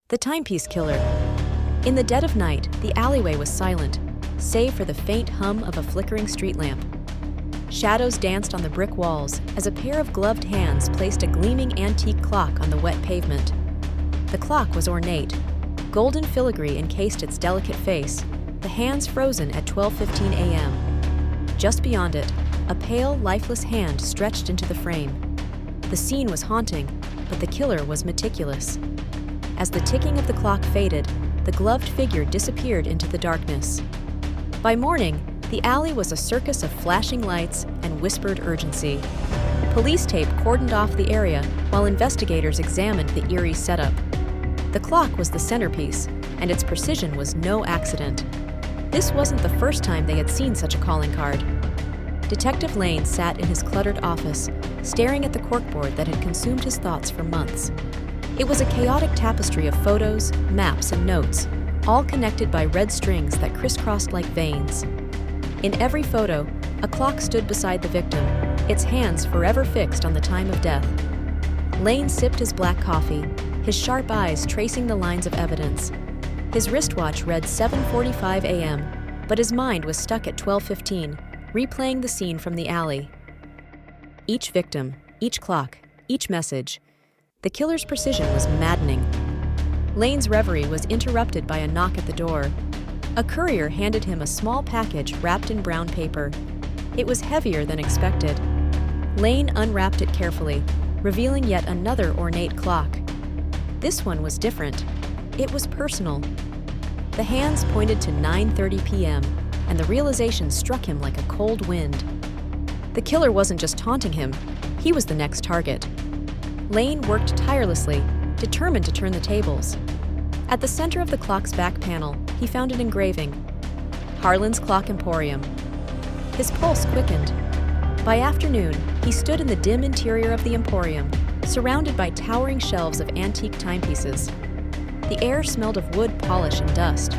The Timepiece Killer. In the dead of night, the alleyway was silent, save for the faint hum of a flickering street lamp. Shadows danced on the brick walls as a pair of gloved hands placed a gleaming antique clock on the wet pavement. The clock was ornate. Golden filigree encased its delicate face, the hands frozen at 12:15 a.m. Just beyond it, a pale, lifeless hand stretched into the frame. The scene was haunting, but the killer was meticulous. As the ticking of the clock faded, the gloved figure disappeared into the darkness. By morning, the alley was a circus of flashing lights and whispered urgency. Police tape cordoned off the area while investigators examined the eerie setup. The clock was the centerpiece, and its precision was no accident. This wasn't the first time they had seen such a calling card. Detective Lane sat in his cluttered office, staring at the corkboard that had consumed his thoughts for months. It was a chaotic tapestry of photos, maps, and notes, all connected by red strings that crisscrossed like veins. In every photo, a clock stood beside the victim, its hands forever fixed on the time of death. Lane sipped his black coffee, his sharp eyes tracing the lines of evidence. His wristwatch read 7:45 a.m., but his mind was stuck at 12:15, replaying the scene from the alley. Each victim, each clock, each message. The killer's precision was maddening. Lane's reverie was interrupted by a knock at the door. A courier handed him a small package wrapped in brown paper. It was heavier than expected. Lane unwrapped it carefully, revealing yet another ornate clock. This one was different. It was personal. The hands pointed to 9:30 p.m., and the realization struck him like a cold wind. The killer wasn't just taunting him, he was the next target. Lane worked tirelessly, determined to turn the tables. At the center of the clock's back panel, he found an engraving, Harlan's Clock Emporium. His pulse quickened. By afternoon, he stood in the dim interior of the Emporium, surrounded by towering shelves of antique timepieces. The air smelled of wood polish and dust.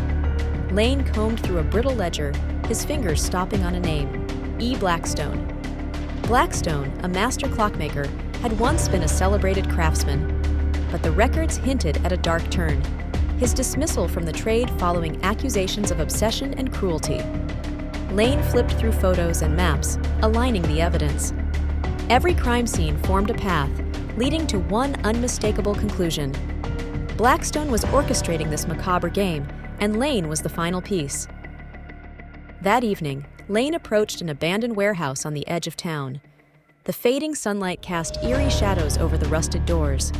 Lane combed through a brittle ledger, his fingers stopping on a name, E. Blackstone. Blackstone, a master clockmaker, had once been a celebrated craftsman, but the records hinted at a dark turn, his dismissal from the trade following accusations of obsession and cruelty. Lane flipped through photos and maps, aligning the evidence. Every crime scene formed a path, leading to one unmistakable conclusion. Blackstone was orchestrating this macabre game, and Lane was the final piece. That evening, Lane approached an abandoned warehouse on the edge of town. The fading sunlight cast eerie shadows over the rusted doors.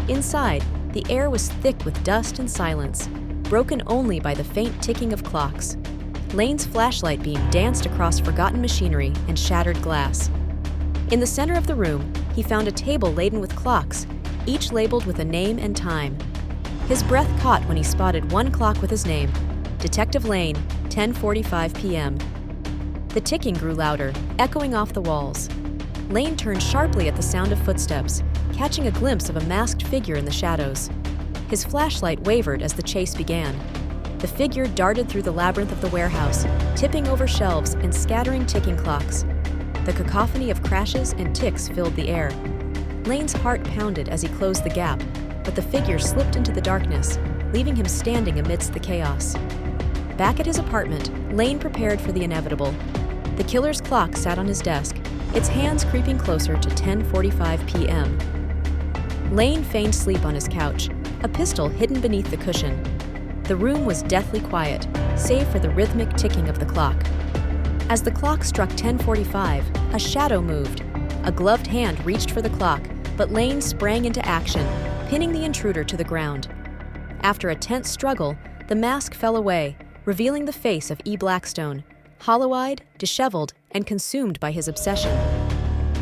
Inside, the air was thick with dust and silence, broken only by the faint ticking of clocks. Lane's flashlight beam danced across forgotten machinery and shattered glass. In the center of the room, he found a table laden with clocks, each labeled with a name and time. His breath caught when he spotted one clock with his name, Detective Lane, 10:45 p.m. The ticking grew louder, echoing off the walls. Lane turned sharply at the sound of footsteps, catching a glimpse of a masked figure in the shadows. His flashlight wavered as the chase began. The figure darted through the labyrinth of the warehouse, tipping over shelves and scattering ticking clocks. The cacophony of crashes and ticks filled the air. Lane's heart pounded as he closed the gap, but the figure slipped into the darkness, leaving him standing amidst the chaos. Back at his apartment, Lane prepared for the inevitable. The killer's clock sat on his desk, its hands creeping closer to 10:45 p.m. Lane feigned sleep on his couch, a pistol hidden beneath the cushion. The room was deathly quiet, save for the rhythmic ticking of the clock. As the clock struck 10:45, a shadow moved. A gloved hand reached for the clock, but Lane sprang into action, pinning the intruder to the ground. After a tense struggle, the mask fell away, revealing the face of E. Blackstone, hollow-eyed, disheveled, and consumed by his obsession.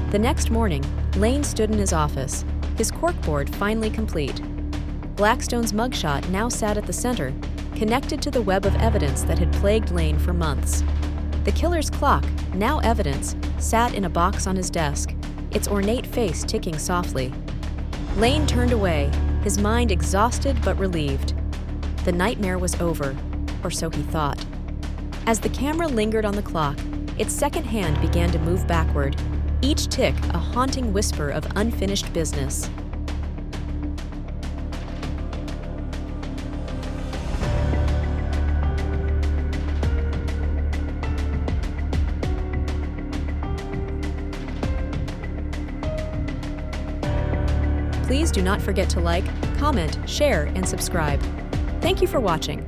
The next morning, Lane stood in his office, his corkboard finally complete. Blackstone's mugshot now sat at the center, connected to the web of evidence that had plagued Lane for months. The killer's clock, now evidence, sat in a box on his desk, its ornate face ticking softly. Lane turned away, his mind exhausted but relieved. The nightmare was over, or so he thought. As the camera lingered on the clock, its second hand began to move backward, each tick a haunting whisper of unfinished business. Please do not forget to like, comment, share, and subscribe. Thank you for watching.